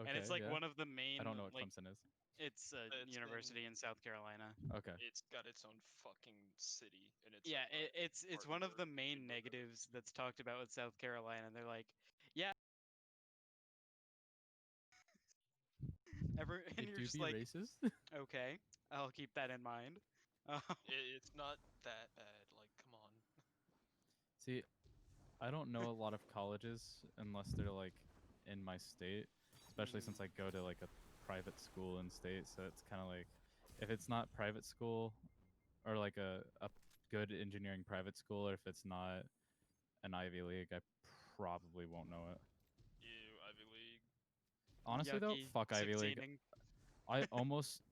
Okay, and it's like yeah. one of the main. I don't know what like, Clemson is. It's a It's university in- in South Carolina. Okay. It's got its own fucking city, and it's Yeah, like it's one of the hardcore main neighborhood. negatives that's talked about with South Carolina. They're like, yeah, and It you're do just be like, racist. okay, I'll keep that in mind. It's not that bad. Like, come on. See, I don't know a lot of colleges unless they're like in my state, especially since I go to like a private school in state. So it's kind of like if it's not private school or like a good engineering private school, or if it's not an Ivy League, I probably won't know it. Ew, Ivy League. Honestly, though, Yucky, fuck Ivy League. succeeding. I almost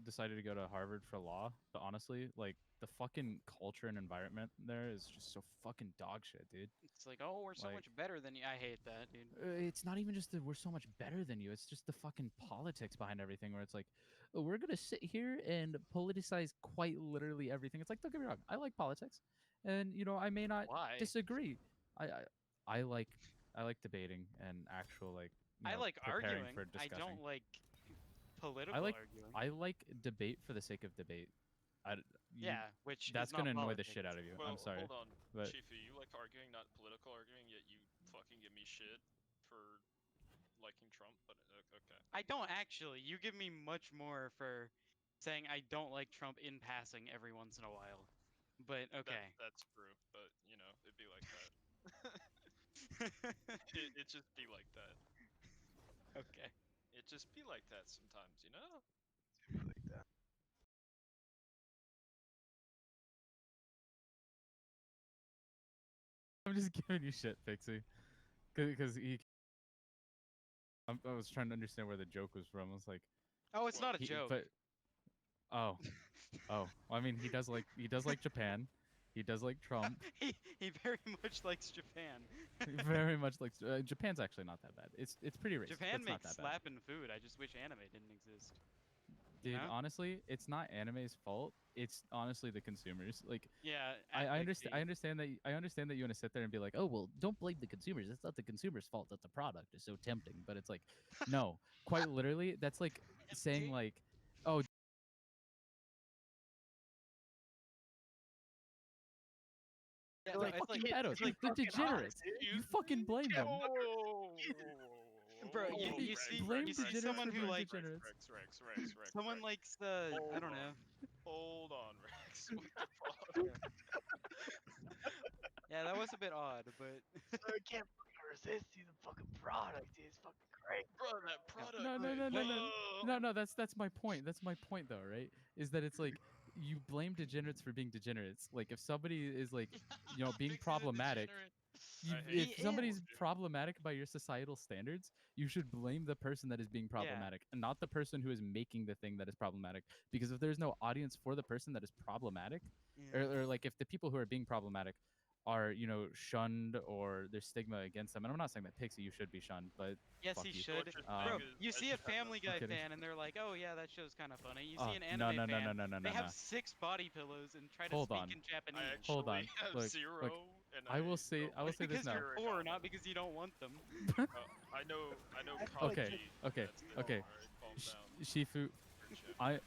decided to go to Harvard for law, but honestly, like the fucking culture and environment there is just so fucking dog shit, dude. It's like, oh, we're so Like, much better than you. I hate that, dude. It's not even just that we're so much better than you. It's just the fucking politics behind everything. Where it's like, oh, we're gonna sit here and politicize quite literally everything. It's like, don't get me wrong, I like politics, and you know, I may not Why? disagree. I like debating and actual like. I like preparing arguing. for I discussion. don't like political arguing. I like debate for the sake of debate. Yeah, which that's is not gonna annoy the politics. shit out of you. Well, I'm sorry, hold on, but Chiefy. You like arguing, not political arguing, yet you fucking give me shit for liking Trump. But okay. I don't actually. You give me much more for saying I don't like Trump in passing every once in a while. But okay. That's true. But you know, it'd be like that. It just be like that. Okay. It just be like that sometimes, you know. Like that. I'm just giving you shit, Pixie, because I was trying to understand where the joke was from. I was like, Oh, it's not a he, joke. but oh, well, I mean, he does like Japan, he does like Trump, he very much likes Japan. he very much likes Japan's actually not that bad. It's pretty racist. Japan It's not makes that bad. slapping food. I just wish anime didn't exist. Dude, know? honestly, it's not anime's fault. It's honestly the consumers. Like, Yeah, I understand. I understand that. I understand that you want to sit there and be like, "Oh, well, don't blame the consumers. It's not the consumers' fault that the product is so tempting." But it's like, no, quite literally, that's like saying like, "Oh, Yeah, they're it's fucking like pedos. it's They're like degenerates. You fucking blame them." Bro, you see someone who like Rex. someone likes the I don't know. Hold on, Rex. What the fuck? Yeah, that was a bit odd, but I can't fucking resist you. The fucking product is fucking great. Bro, that product. No. That's my point. That's my point, though, right? Is that it's like you blame degenerates for being degenerates. Like if somebody is like, you know, being problematic. If somebody's problematic by your societal standards, you should blame the person that is being problematic and not the person who is making the thing that is problematic. Because if there's no audience for the person that is problematic, or like if the people who are being problematic are, you know, shunned or there's stigma against them, and I'm not saying that Pixie, you should be shunned, but yes, he you. should. Bro, you see a Family Guy fan and they're like, "Oh yeah, that show's kind of funny." You see an anime fan, they have 6 body pillows and try to speak in Japanese. Hold on. Look, I will say this because now. you're poor, not because you don't want them. I know. Okay. Shifu, I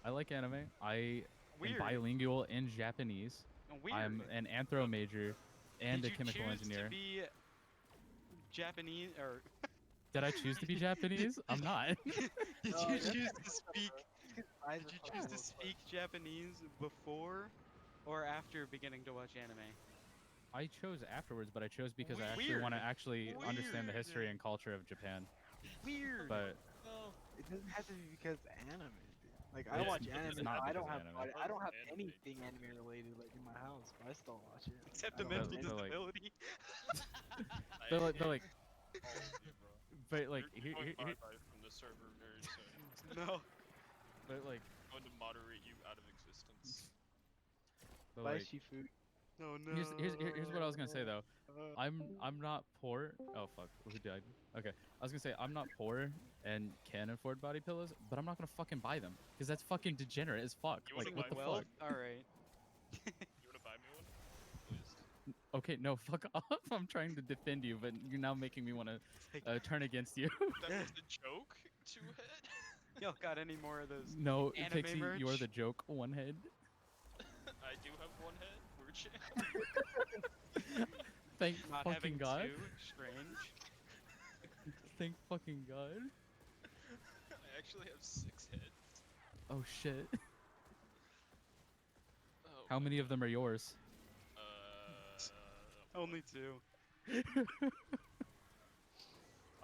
like anime. I am bilingual in Japanese. I'm an anthro major and a chemical engineer. Did you choose to be Japanese or? Did I choose to be Japanese? I'm not. Did you choose to speak? Did you choose to speak Japanese before or after beginning to watch anime? I chose afterwards, but I chose because I actually want to understand the history and culture of Japan. Weird. But it doesn't have to be because anime. Dude. Like I watch anime. I don't have anything anime related like in my house, but I still watch it. Except a mental disability. But like here from the server very soon. No. But like I'm going to moderate you out of existence. But Bye, like, Shifu. No, no. Here's what I was gonna say though. I'm not poor. Oh fuck, who died? Okay, I was gonna say I'm not poor and can afford body pillows, but I'm not gonna fucking buy them because that's fucking degenerate as fuck. Like what the fuck? All right. You wanna buy me one, please? Okay, no, fuck off. I'm trying to defend you, but you're now making me want to turn against you. That was the joke, two-head? Y'all got any more of those? No, anime Pixie, merch? you are the joke. One head. I do have one head. Weird shit. Thank Not fucking having God. two? Strange. Thank fucking God. I actually have 6 heads. Oh shit. Oh, How many of them are yours? Only 2. I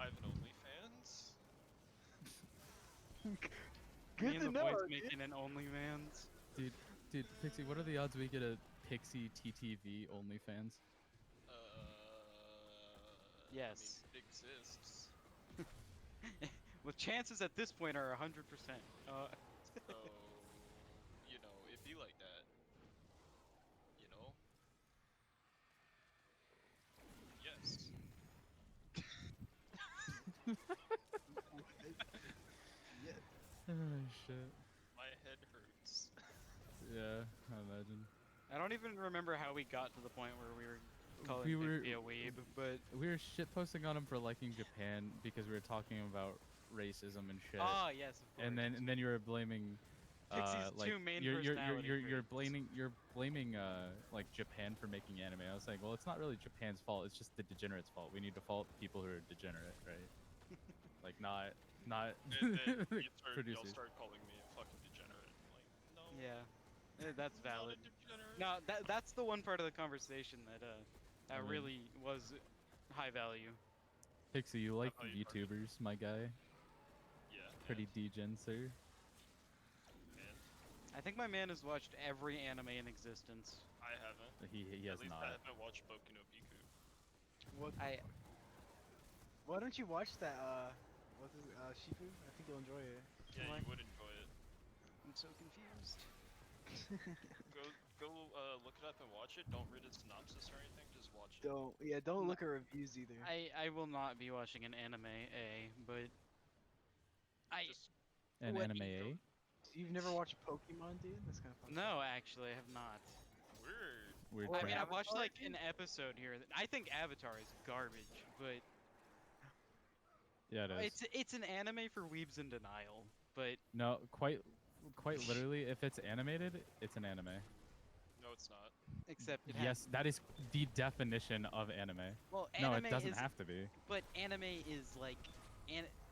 have an OnlyFans. Good Me and to the know, boys dude. making an OnlyFans. Dude, Pixie, what are the odds we get a Pixie TTV OnlyFans? Yes. I mean, it exists. Well, chances at this point are 100%. So, you know, it'd be like that. You know? Yes. Yes. Oh shit. My head hurts. Yeah, I imagine. I don't even remember how we got to the point where we were calling We were- Bixby a weeb, but We were shitposting on him for liking Japan because we were talking about racism and shit. yes, of course. And then you were blaming Pixie's like 2 main you're personality you're traits. blaming like Japan for making anime. I was like, well, it's not really Japan's fault. It's just the degenerates' fault. We need to fault people who are degenerate, right? Like not And then y'all producers. start calling me a fucking degenerate. Like, no. Yeah, that's I'm not a valid. degenerate. No, that's the one part of the conversation that I mean- really was high value. Pixie, you like how you target. VTubers, my guy? Yeah. Pretty degen, sir. And I think my man has watched every anime in existence. I haven't. He At has least not. I haven't watched Boku no Pico. What? Why don't you watch that? What's his? Shifu? I think you'll enjoy it. Yeah, Why? you would enjoy it. I'm so confused. Go look it up and watch it. Don't read a synopsis or anything. Just watch it. Don't look at reviews either. I will not be watching an anime, but Just An what- anime, eh? You've never watched Pokemon, dude? That's kind of fun. no, actually, I have not. weird. Weird Well, I mean, crap. I've watched Avatar, like an episode here. I think Avatar is garbage, but Yeah, it is. it's an anime for weebs in denial. But No, quite literally, if it's animated, it's an anime. No, it's not. except it has Yes, that is the definition of anime. well, No, anime it doesn't is, have to be. but anime is like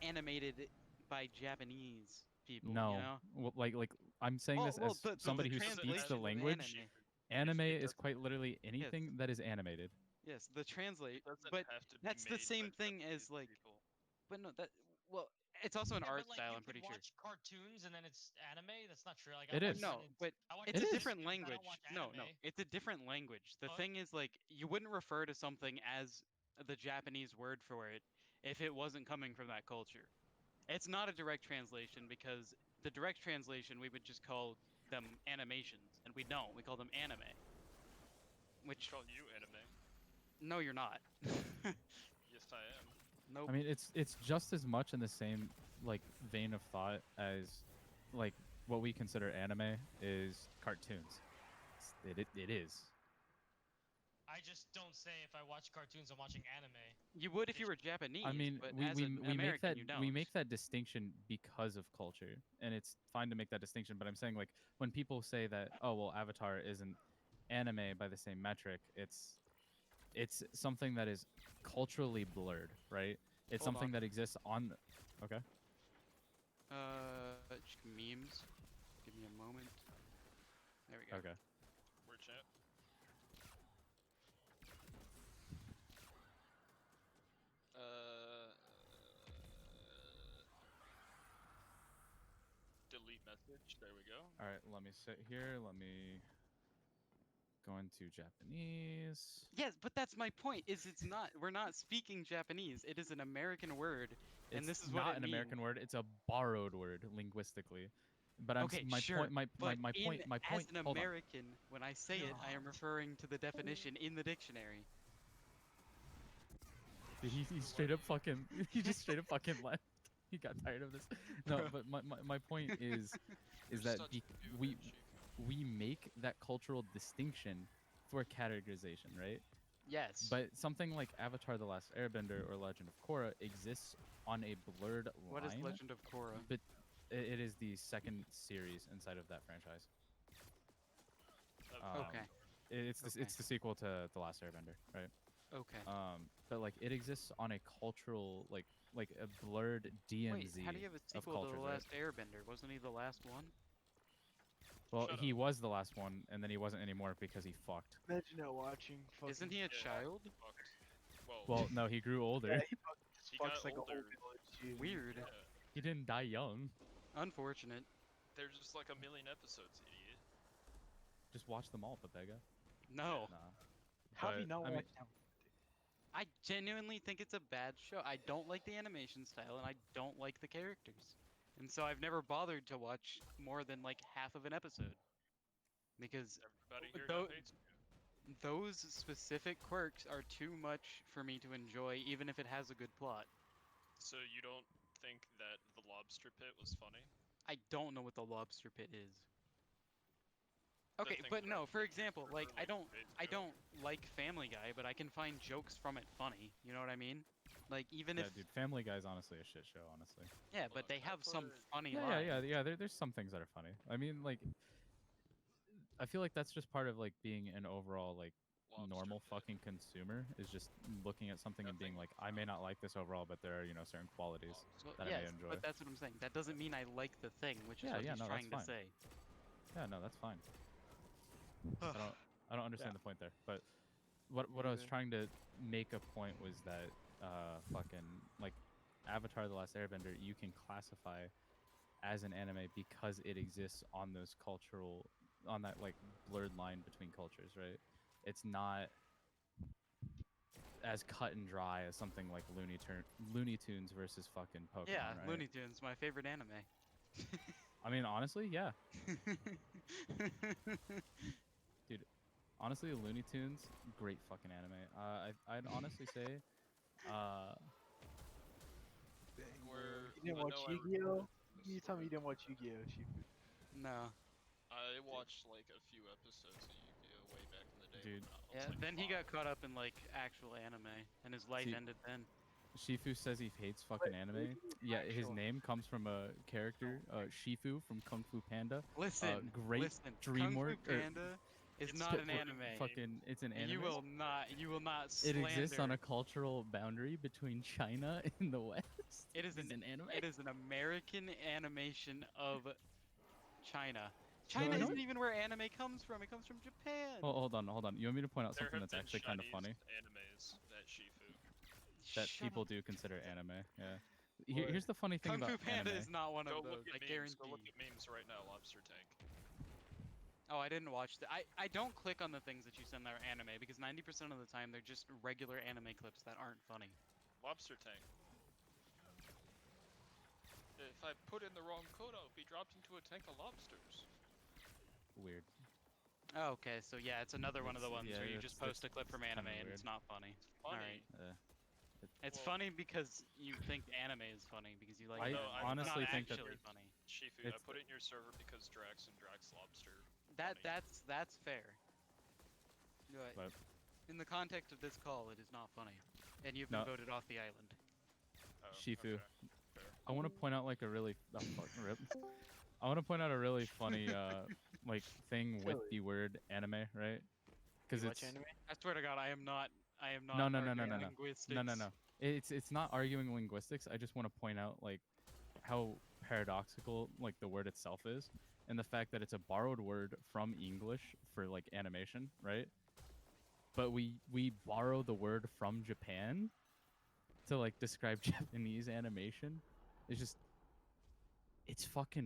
animated by Japanese people. No, You know? well, like I'm saying this as somebody who speaks translation the of language. anime. Anime It is doesn't- quite literally anything that is animated. Yes, the translate. It doesn't But have to be that's the made same by thing Japanese as like. people. But no, that well, it's also an Yeah, art but, like, style. you I'm pretty could sure. watch cartoons and then it's anime. That's not true. Like It I is. watch No, but I watch it's It a is. different cartoons, I language. don't watch No, anime. it's a different language. The Fuck. thing is, like, you wouldn't refer to something as the Japanese word for it if it wasn't coming from that culture. It's not a direct translation because the direct translation we would just call them animations, and we don't. We call them anime. Which Call you anime. no, you're not. Yes, I am. Nope. I mean, it's just as much in the same like vein of thought as like what we consider anime is cartoons. It is. I just don't say if I watch cartoons I'm watching anime. You would if you were Japanese. I mean, but we as an make American, that you don't. we make that distinction because of culture, and it's fine to make that distinction. But I'm saying like when people say that, oh well, Avatar isn't anime by the same metric, it's something that is culturally blurred, right? It's Hold something on. that exists on. Okay. Memes. Give me a moment. There we go. Okay. We're chat. Delete message. There we go. All right. Let me sit here. Let me go into Japanese. Yes, but that's my point. It's not. We're not speaking Japanese. It is an American word, and this is what not it an American means. word. It's a borrowed word linguistically. But I'm Okay, my sure. point. My But point. My point. as an Hold on. American, when I say it, I am referring to the definition in the dictionary. He straight up fucking. He just straight up fucking left. He got tired of this. No, but my point is You're that such a we dude, Chief. we make that cultural distinction for categorization, right? Yes. But something like Avatar: The Last Airbender or Legend of Korra exists on a blurred line. What is Legend of Korra? But it is the second series inside of that franchise. Okay. It's the sequel to The Last Airbender, right? Okay. But like it exists on a cultural like a blurred DMZ Wait, how do you have a of sequel cultures, to The right? Last Airbender? Wasn't he the last one? Well, Shut he up. was the last one, and then he wasn't anymore because he fucked. Imagine not watching fucking. Isn't he a Yeah. child? Fucked. Well, Well, no, he grew older. Yeah, he just He fucks got like a whole older. village, dude. Weird. yeah, He didn't die young. Unfortunate. there's just like a million episodes, idiot. Just watch them all, Pepega. No. Nah. How have you But, not I mean, watched that? I genuinely think it's a bad show. I don't like the animation style and I don't like the characters. And so I've never bothered to watch more than like half of an episode. Because Everybody here Tho- now hates you. those specific quirks are too much for me to enjoy, even if it has a good plot. So you don't think that the lobster pit was funny? I don't know what the lobster pit is. The Okay, thing but that no, for you example, remember, like I don't today's I joke? don't like Family Guy, but I can find jokes from it funny. You know what I mean? Like even yeah, if dude, Family Guy's honestly a shit show, honestly. yeah, Hold but on, they I have some put- funny Yeah, lines. there's some things that are funny. I mean, like, I feel like that's just part of like being an overall like Lobster normal pit. fucking consumer is just looking at something and being Nothing. like, I may not like this overall, but there are certain qualities Lobster. Well, that I yes, may enjoy. but that's what I'm saying. That doesn't mean I like the thing, which is Yeah, what yeah, he's no, that's trying to fine. say. Yeah, no, that's fine. I don't understand the point there. But what I was Neither. trying to make a point was that fucking like Avatar: The Last Airbender, you can classify as an anime because it exists on those on that like blurred line between cultures, right? It's not as cut and dry as something like Looney Tunes versus fucking Pokemon, Yeah, right? Looney Tunes, my favorite anime. I mean, honestly, yeah. Honestly, Looney Tunes, great fucking anime. I'd honestly say, Dang, bro. Where You didn't I watch know I Yu-Gi-Oh? recorded You this tell me you where didn't watch Yu-Gi-Oh, Shifu. No. I watched like a few episodes of Yu-Gi-Oh way back in the day. Dude. When I was, Yeah, like, then he got 5. caught up in like actual anime, and his life See- ended then. Shifu says he hates fucking anime. Yeah, his actual- name comes from a character, Shifu from Kung Fu Panda. Listen, great listen. dream Kung Fu work- or- Panda is It's not a an fucking anime. Fucking, it's an anime. You will not It slander. exists on a cultural boundary between China and the West. It is an anime. It is an American animation of China. No, China I know isn't it- even where anime comes from. It comes from Japan. Oh, hold on. You want me to point out There something have that's been actually kind of funny Chinese animes that Shifu. that Shut people up. do consider anime? Yeah. What? Here's the funny thing Kung Fu about Panda anime. is not one Go of look those. at I memes. guarantee. Go look at memes right now. Lobster Tank. Oh, I didn't watch that. I don't click on the things that you send that are anime because 90% of the time they're just regular anime clips that aren't funny. Lobster Tank. If I put in the wrong code, I'll be dropped into a tank of lobsters. Weird. Oh, okay, so yeah, it's another one of the It's- ones yeah, where you that's- just post a that's- clip from it's anime kinda and weird. it's not funny. Funny. Alright. It's Well- funny because you think anime is funny because you like I anime. No, I It's honestly not think that actually there's- funny. Shifu, I It's- put it in your server because Drax and Drax Lobster. That funny. that's fair. But But in the context of this call, it is not funny, and you've No. been voted off the island. Oh, Shifu. okay. Fair. I want to point out like a really fucking rip. I want to point out a really funny like thing with Totally. the word anime, right? Because You it's watch anime? I swear to God, I am not. No, arguing no. linguistics. no. It's not arguing linguistics. I just want to point out like how paradoxical like the word itself is, and the fact that it's a borrowed word from English for like animation, right? But we borrow the word from Japan to like describe Japanese animation. It's fucking